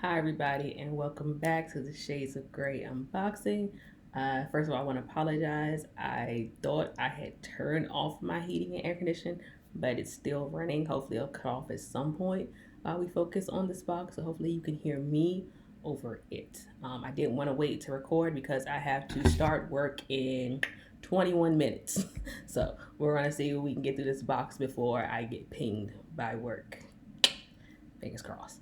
Hi, everybody, and welcome back to the Shades of Grey unboxing. First of all, I want to apologize. I thought I had turned off my heating and air conditioning, but it's still running. Hopefully, it'll cut off at some point while we focus on this box. So, hopefully, you can hear me over it. I didn't want to wait to record because I have to start work in 21 minutes. So, we're going to see if we can get through this box before I get pinged by work. Fingers crossed.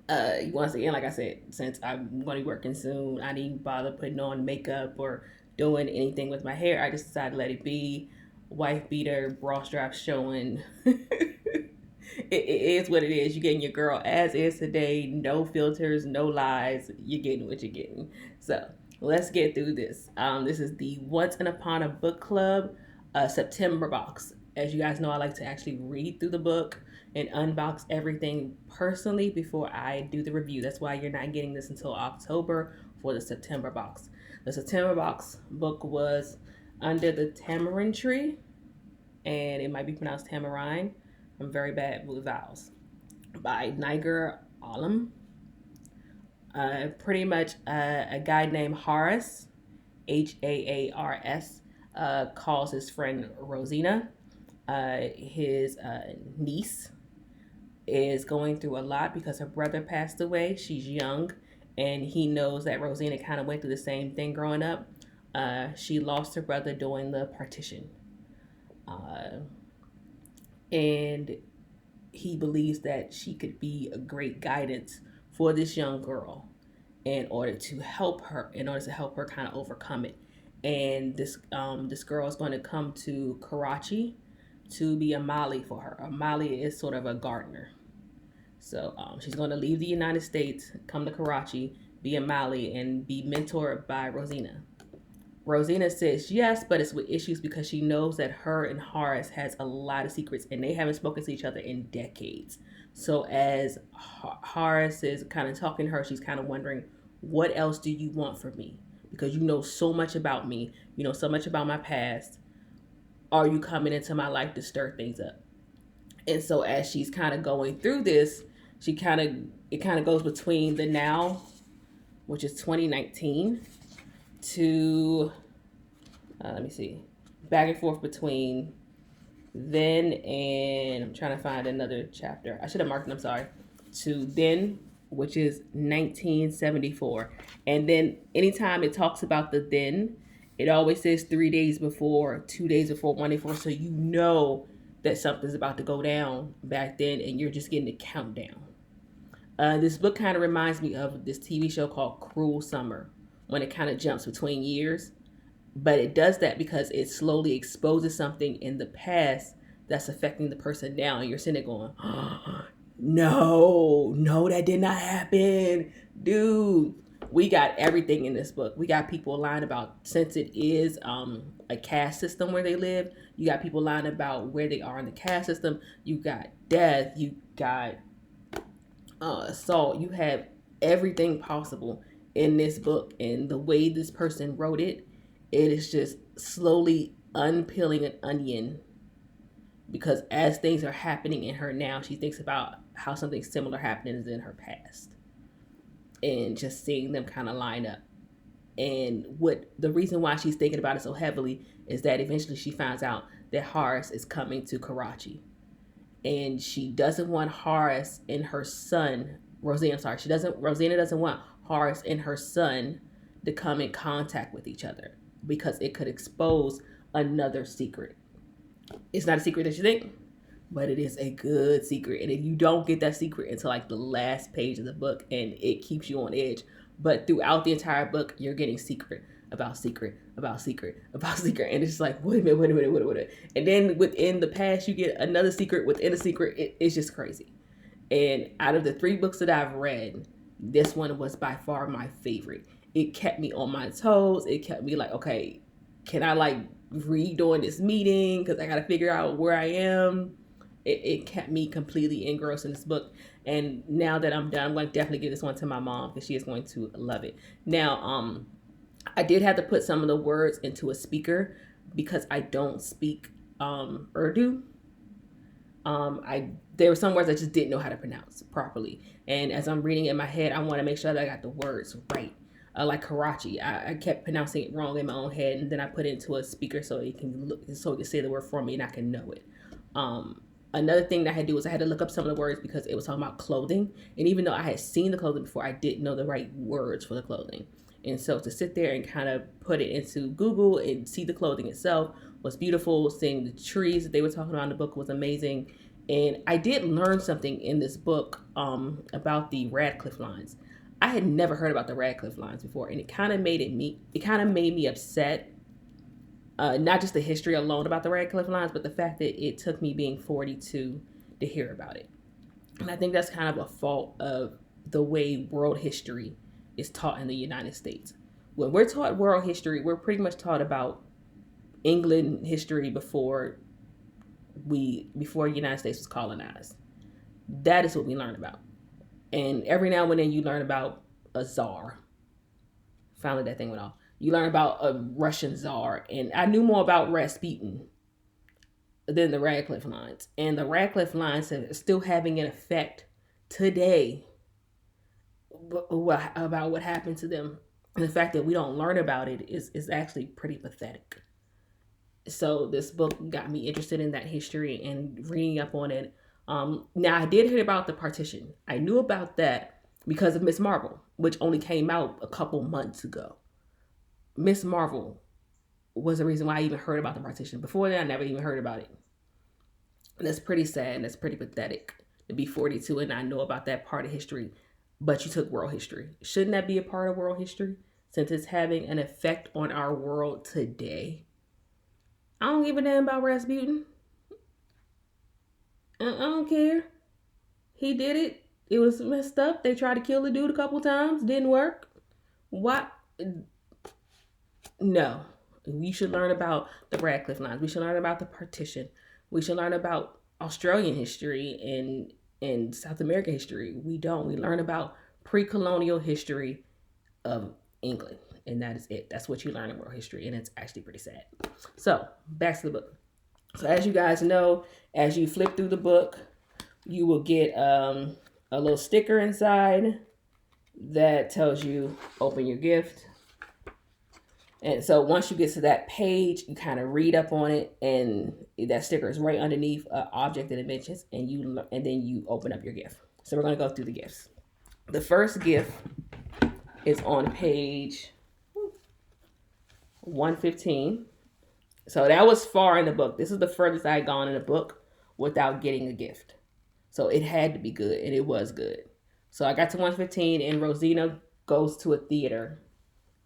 Once again, like I said, since I'm going to be working soon, I didn't bother putting on makeup or doing anything with my hair. I just decided to let it be. Wife beater, bra strap showing. It is what it is. You're getting your girl as is today. No filters, no lies. You're getting what you're getting. So let's get through this. This is the Once and Upon a Book Club September box. As you guys know, I like to actually read through the book and unbox everything personally before I do the review. That's why you're not getting this until October for the September box. The September box book was Under the Tamarind Tree, and it might be pronounced Tamarine. I'm very bad with vowels. By Niger Alam. Pretty much a guy named Horace, Haars, calls his friend Rosina, his niece, is going through a lot because her brother passed away. She's young, and he knows that Rosina kind of went through the same thing growing up. She lost her brother during the partition. And he believes that she could be a great guidance for this young girl in order to help her kind of overcome it. And this girl is going to come to Karachi to be a Mali for her. A Mali is sort of a gardener. So she's going to leave the United States, come to Karachi, be a Mali, and be mentored by Rosina. Rosina says yes, but it's with issues because she knows that her and Horace has a lot of secrets and they haven't spoken to each other in decades. So as Horace is kind of talking to her, she's kind of wondering, what else do you want from me? Because you know so much about me, you know so much about my past. Are you coming into my life to stir things up? And so as she's kind of going through this, it kind of goes between the now, which is 2019, to let me see, back and forth between then and I'm trying to find another chapter. I should have marked it, I'm sorry. To then, which is 1974. And then anytime it talks about the then, it always says 3 days before, 2 days before, 1 day before. So you know that something's about to go down back then and you're just getting the countdown. This book kind of reminds me of this TV show called Cruel Summer when it kind of jumps between years. But it does that because it slowly exposes something in the past that's affecting the person now. And you're sitting there going, oh, no, that did not happen. Dude, we got everything in this book. We got people lying about, since it is a caste system where they live, you got people lying about where they are in the caste system. You got death. You got assault. You have everything possible in this book. And the way this person wrote it, it is just slowly unpeeling an onion, because as things are happening in her now, she thinks about how something similar happened in her past and just seeing them kind of line up. And what the reason why she's thinking about it so heavily is that eventually she finds out that Horace is coming to Karachi, and she doesn't want Horace and her son, Rosina doesn't want Horace and her son to come in contact with each other because it could expose another secret. It's not a secret that you think, but it is a good secret. And if you don't get that secret until like the last page of the book, and it keeps you on edge. But throughout the entire book, you're getting secret about secret about secret about secret. And it's just like, wait a minute. And then within the past, you get another secret within a secret. It's just crazy. And out of the 3 books that I've read, this one was by far my favorite. It kept me on my toes. It kept me like, okay, can I like read during this meeting? Because I got to figure out where I am. It kept me completely engrossed in this book. And now that I'm done, I'm going to definitely give this one to my mom because she is going to love it. Now, I did have to put some of the words into a speaker because I don't speak Urdu. I there were some words I just didn't know how to pronounce properly, and as I'm reading it in my head, I want to make sure that I got the words right. Like Karachi, I kept pronouncing it wrong in my own head, and then I put it into a speaker so it can look, so it can say the word for me, and I can know it. Um, Another thing that I had to do was I had to look up some of the words because it was talking about clothing, and even though I had seen the clothing before, I didn't know the right words for the clothing. And so to sit there and kind of put it into Google and see the clothing itself was beautiful. Seeing the trees that they were talking about in the book was amazing. And I did learn something in this book about the Radcliffe lines. I had never heard about the Radcliffe lines before, and it kind of made me upset. Not just the history alone about the Radcliffe lines, but the fact that it took me being 42 to hear about it. And I think that's kind of a fault of the way world history is taught in the United States. When we're taught world history, we're pretty much taught about England history before the United States was colonized. That is what we learn about. And every now and then you learn about a czar. Finally that thing went off. You learn about a Russian czar. And I knew more about Rasputin than the Radcliffe lines. And the Radcliffe lines are still having an effect today about what happened to them. And the fact that we don't learn about it is actually pretty pathetic. So this book got me interested in that history and reading up on it. Now I did hear about the partition. I knew about that because of Miss Marvel, which only came out a couple months ago. Miss Marvel was the reason why I even heard about the partition. Before that, I never even heard about it. And that's pretty sad and that's pretty pathetic to be 42 and not know about that part of history, but you took world history. Shouldn't that be a part of world history since it's having an effect on our world today? I don't give a damn about Rasputin. I don't care. He did it. It was messed up. They tried to kill the dude a couple times. Didn't work. What? No. We should learn about the Radcliffe lines. We should learn about the partition. We should learn about Australian history and South American history. We don't. We learn about pre-colonial history of England. And that is it. That's what you learn in world history. And it's actually pretty sad. So, back to the book. So, as you guys know, as you flip through the book, you will get a little sticker inside that tells you open your gift. And so once you get to that page, you kind of read up on it, and that sticker is right underneath object and inventions, and then you open up your gift. So we're going to go through the gifts. The first gift is on page 115. So that was far in the book. This is the furthest I had gone in the book without getting a gift. So it had to be good, and it was good. So I got to 115, and Rosina goes to a theater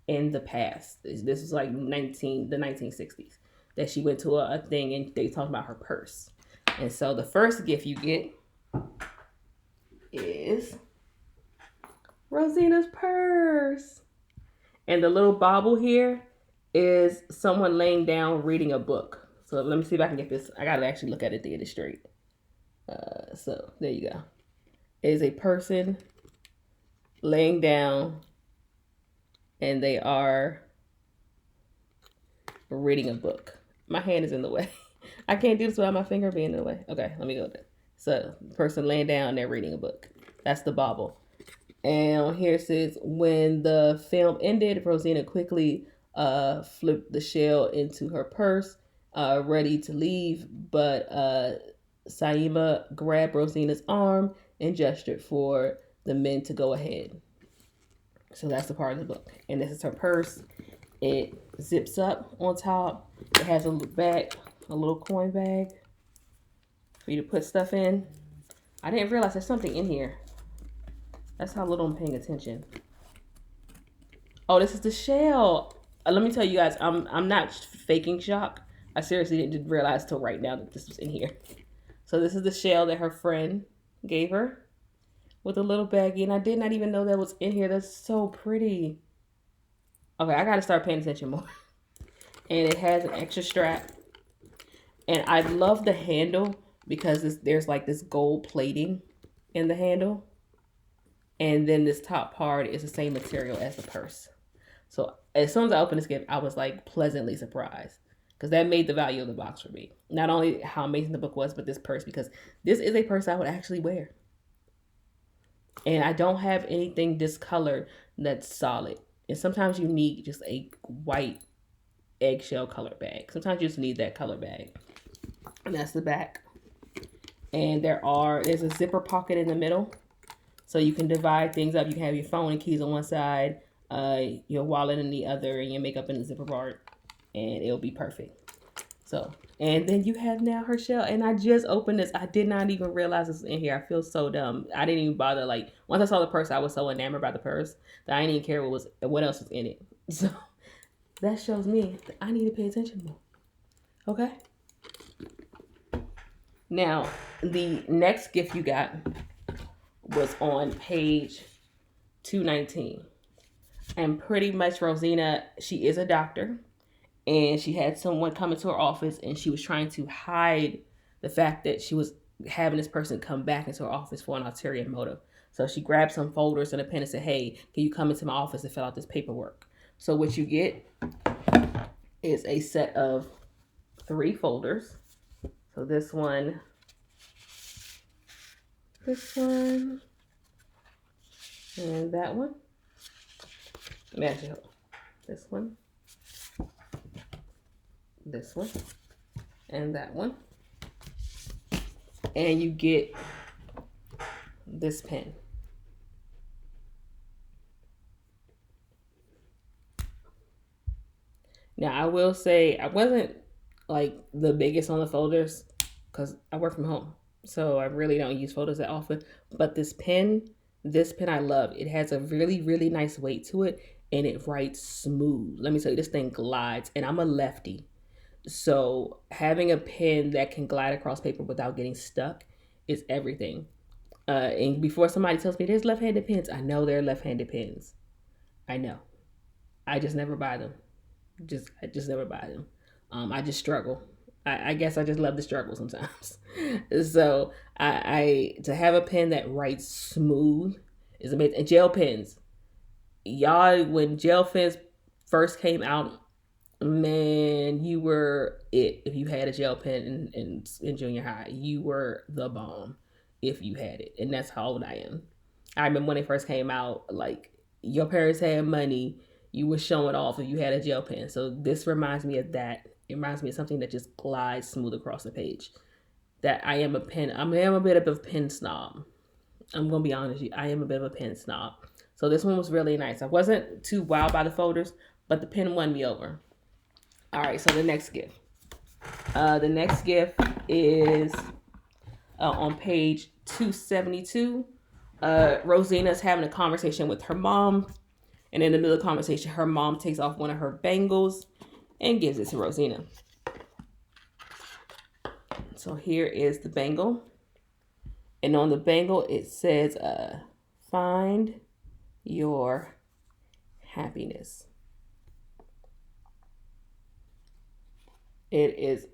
in the past. This is like the 1960s that she went to a thing, and they talked about her purse. And so the first gift you get is Rosina's purse. And the little bauble here is someone laying down reading a book. So let me see if I can get this. I gotta actually look at it to get it straight. So there you go. It is a person laying down, and they are reading a book. My hand is in the way. I can't do this without my finger being in the way. Okay, let me go there. So the person laying down, they're reading a book. That's the bauble. And here it says, when the film ended, Rosina quickly flipped the shell into her purse, ready to leave, but Saima grabbed Rosina's arm and gestured for the men to go ahead. So that's the part of the book. And this is her purse. It zips up on top. It has a bag, a little coin bag for you to put stuff in. I didn't realize there's something in here. That's how little I'm paying attention. Oh, this is the shell. Let me tell you guys, I'm not faking shock. I seriously didn't realize till right now that this was in here. So this is the shell that her friend gave her with a little baggie, and I did not even know that was in here. That's so pretty. Okay, I gotta start paying attention more. And it has an extra strap, and I love the handle because there's like this gold plating in the handle, and then this top part is the same material as the purse. So as soon as I opened this gift, I was like pleasantly surprised. because that made the value of the box for me. Not only how amazing the book was, but this purse, because this is a purse I would actually wear. And I don't have anything discolored that's solid. And sometimes you need just a white eggshell color bag. Sometimes you just need that color bag. And that's the back. And there's a zipper pocket in the middle. So you can divide things up. You can have your phone and keys on one side, your wallet in the other, and your makeup in the zipper part. And it'll be perfect. So, and then you have now her shell. And I just opened this. I did not even realize this was in here. I feel so dumb. I didn't even bother. Like, once I saw the purse, I was so enamored by the purse that I didn't even care what else was in it. So that shows me that I need to pay attention more. Okay? Now, the next gift you got was on page 219. And pretty much Rosina, she is a doctor. And she had someone come into her office and she was trying to hide the fact that she was having this person come back into her office for an ulterior motive. So she grabbed some folders and a pen and said, hey, can you come into my office and fill out this paperwork? So what you get is a set of 3 folders. So this one, and that one. This one, this one, and that one. And you get this pen. Now, I will say I wasn't like the biggest on the folders because I work from home. So I really don't use folders that often. But this pen I love. It has a really, really nice weight to it and it writes smooth. Let me tell you, this thing glides. And I'm a lefty. So having a pen that can glide across paper without getting stuck is everything. And before somebody tells me there's left-handed pens, I know they're left-handed pens. I know. I just never buy them. I just never buy them. I just struggle. I guess I just love the struggle sometimes. So I to have a pen that writes smooth is amazing. And gel pens, y'all, when gel pens first came out, man, you were it. If you had a gel pen in junior high, you were the bomb if you had it. And that's how old I am. I remember when it first came out, like your parents had money, you were showing off if you had a gel pen. So this reminds me of that. It reminds me of something that just glides smooth across the page. That I am a bit of a pen snob. I'm going to be honest with you. I am a bit of a pen snob. So this one was really nice. I wasn't too wild by the folders, but the pen won me over. All right, so the next gift. The next gift is on page 272. Rosina's having a conversation with her mom. And in the middle of the conversation, her mom takes off one of her bangles and gives it to Rosina. So here is the bangle. And on the bangle, it says, find your happiness. It is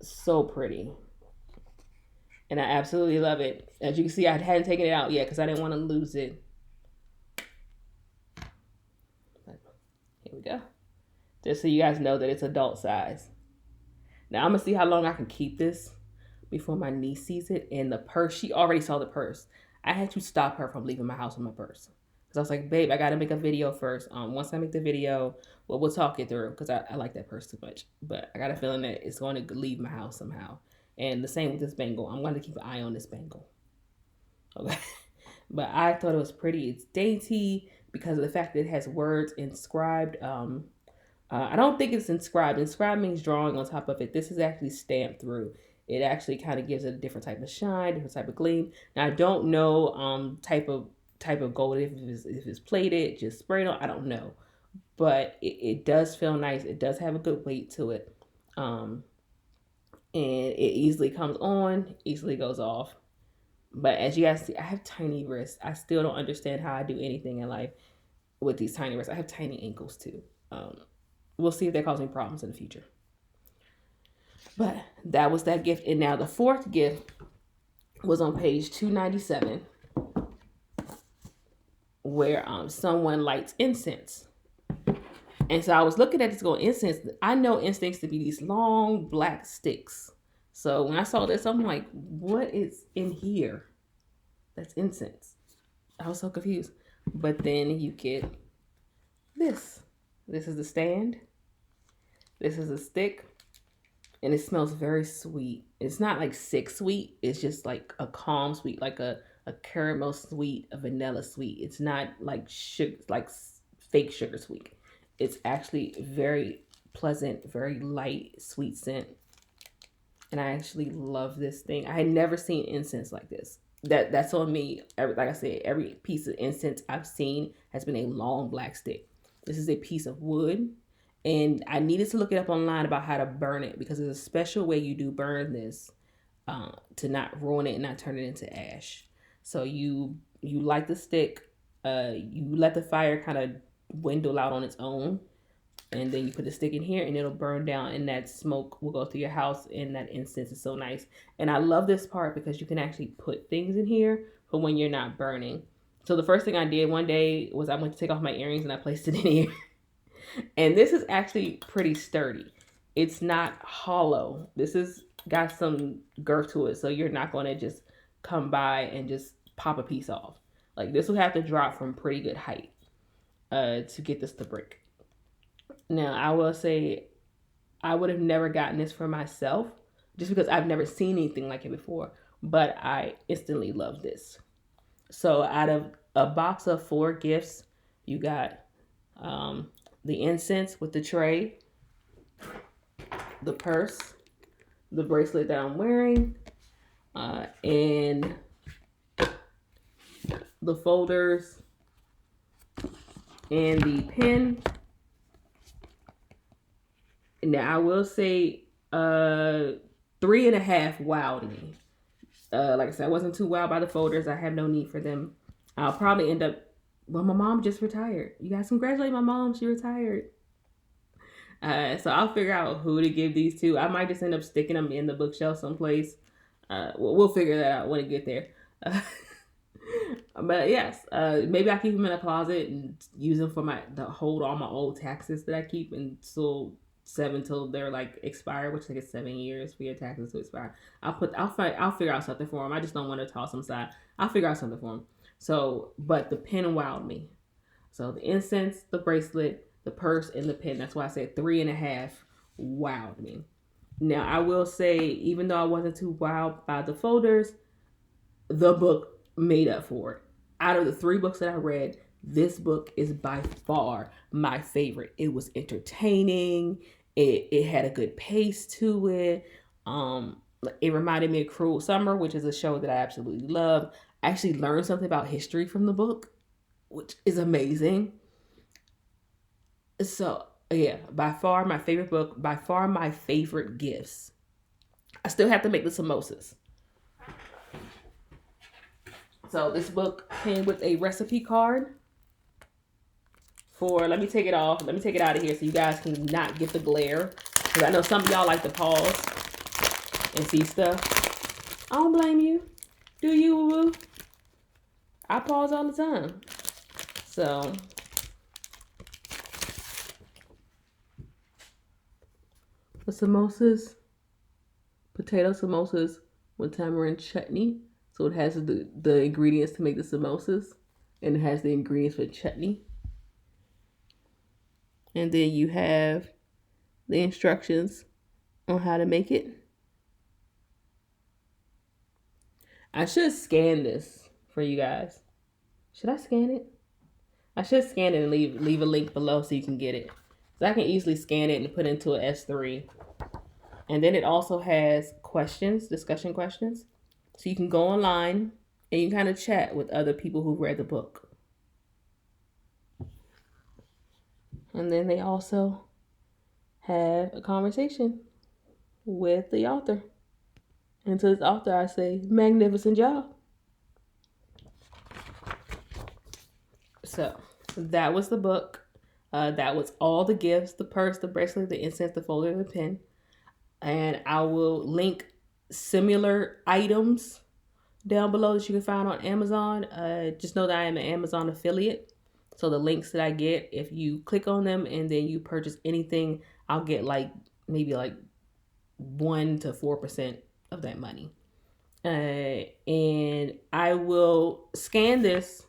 so pretty. And I absolutely love it. As you can see, I hadn't taken it out yet because I didn't want to lose it. But here we go. Just so you guys know that it's adult size. Now I'm going to see how long I can keep this before my niece sees it. And the purse, she already saw the purse. I had to stop her from leaving my house with my purse. Because I was like, babe, I got to make a video first. Once I make the video, we'll talk it through. Because I like that purse too much. But I got a feeling that it's going to leave my house somehow. And the same with this bangle. I'm going to keep an eye on this bangle. Okay. But I thought it was pretty. It's dainty because of the fact that it has words inscribed. I don't think it's inscribed. Inscribed means drawing on top of it. This is actually stamped through. It actually kind of gives it a different type of shine, different type of gleam. Now I don't know type of gold if it's plated, just sprayed on. I don't know, but it does feel nice. It does have a good weight to it, and it easily comes on, easily goes off. But as you guys see, I have tiny wrists. I still don't understand how I do anything in life with these tiny wrists. I have tiny ankles too. We'll see if that causes me problems in the future. But that was that gift. And now the fourth gift was on page 297, where someone lights incense. And so I was looking at this going incense. I know incense to be these long black sticks. So when I saw this, I'm like, what is in here? That's incense. I was so confused. But then you get this. This is the stand. This is a stick. And it smells very sweet. It's not like sick sweet. It's just like a calm sweet, like a caramel sweet, a vanilla sweet. It's not like sugar, like fake sugar sweet. It's actually very pleasant, very light, sweet scent. And I actually love this thing. I had never seen incense like this. That's on me. Like I said, every piece of incense I've seen has been a long black stick. This is a piece of wood, and I needed to look it up online about how to burn it because there's a special way you do burn this to not ruin it and not turn it into ash. So you light the stick, you let the fire kind of dwindle out on its own, and then you put the stick in here and it'll burn down, and that smoke will go through your house, and that incense is so nice. And I love this part because you can actually put things in here for when you're not burning. So the first thing I did one day was I went to take off my earrings and I placed it in here. And this is actually pretty sturdy. It's not hollow. This is got some girth to it, so you're not going to just come by and just pop a piece off. Like this will have to drop from pretty good height to get this to break. Now, I will say I would have never gotten this for myself just because I've never seen anything like it before, but I instantly love this. So out of a box of 4 gifts, you got the incense with the tray, the purse, the bracelet that I'm wearing, and the folders, and the pen. Now I will say 3.5 wowed me. Like I said, I wasn't too wowed by the folders. I have no need for them. I'll probably end up, well, my mom just retired. You guys congratulate my mom, she retired. So I'll figure out who to give these to. I might just end up sticking them in the bookshelf someplace. We'll figure that out when I get there. But yes, maybe I keep them in a closet and use them for to hold all my old taxes that I keep until 7 till they're like expired, which takes 7 years for your taxes to expire. I'll figure out something for them. I just don't want to toss them aside. I'll figure out something for them. So, but the pen wowed me. So the incense, the bracelet, the purse, and the pen. That's why I said 3.5 wowed me. Now I will say, even though I wasn't too wowed by the folders, the book made up for it. Out of the 3 books that I read, this book is by far my favorite. It was entertaining. It had a good pace to it. It reminded me of Cruel Summer, which is a show that I absolutely love. I actually learned something about history from the book, which is amazing. So yeah, by far my favorite book, by far my favorite gifts. I still have to make the samosas. So this book came with a recipe card for, let me take it off. Let me take it out of here so you guys can not get the glare. Because I know some of y'all like to pause and see stuff. I don't blame you. Do you, woo-woo? I pause all the time. So, the samosas, potato samosas with tamarind chutney. So it has the ingredients to make the samosas, and it has the ingredients for chutney. And then you have the instructions on how to make it. I should scan this for you guys. Should I scan it? I should scan it and leave a link below so you can get it. So I can easily scan it and put it into an S3. And then it also has questions, discussion questions. So you can go online and you can kind of chat with other people who've read the book. And then they also have a conversation with the author. And to this author, I say, magnificent job. So that was the book. That was all the gifts, the purse, the bracelet, the incense, the folder, the pen. And I will link similar items down below that you can find on Amazon. Just know that I am an Amazon affiliate. So the links that I get, if you click on them and then you purchase anything, I'll get like maybe like 1 to 4% of that money. And I will scan this,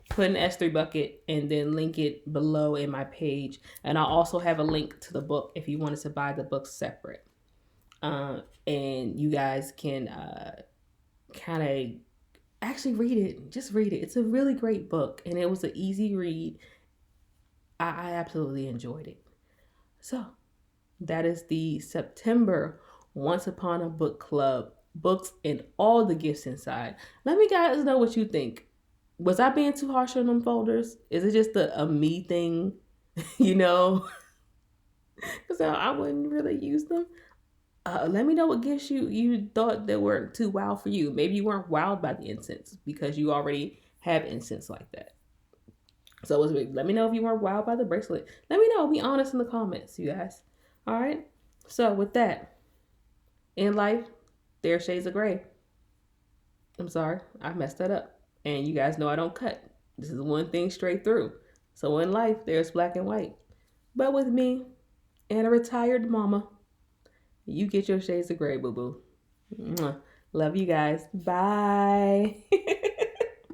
put an S3 bucket, and then link it below in my page. And I'll also have a link to the book if you wanted to buy the book separate. And you guys can kind of actually read it. Just read it. It's a really great book, and it was an easy read. I absolutely enjoyed it. So that is the September Once Upon a Book Club books and all the gifts inside. Let me guys know what you think. Was I being too harsh on them folders? Is it just a me thing? you know, because I wouldn't really use them. Let me know what gifts you thought that weren't too wild for you. Maybe you weren't wowed by the incense because you already have incense like that. So let me know if you weren't wowed by the bracelet. Let me know. Be honest in the comments, you guys. All right. So with that, in life, there are shades of gray. I'm sorry, I messed that up. And you guys know I don't cut. This is one thing straight through. So in life, there's black and white. But with me and a retired mama, you get your shades of gray, boo boo. Love you guys. Bye.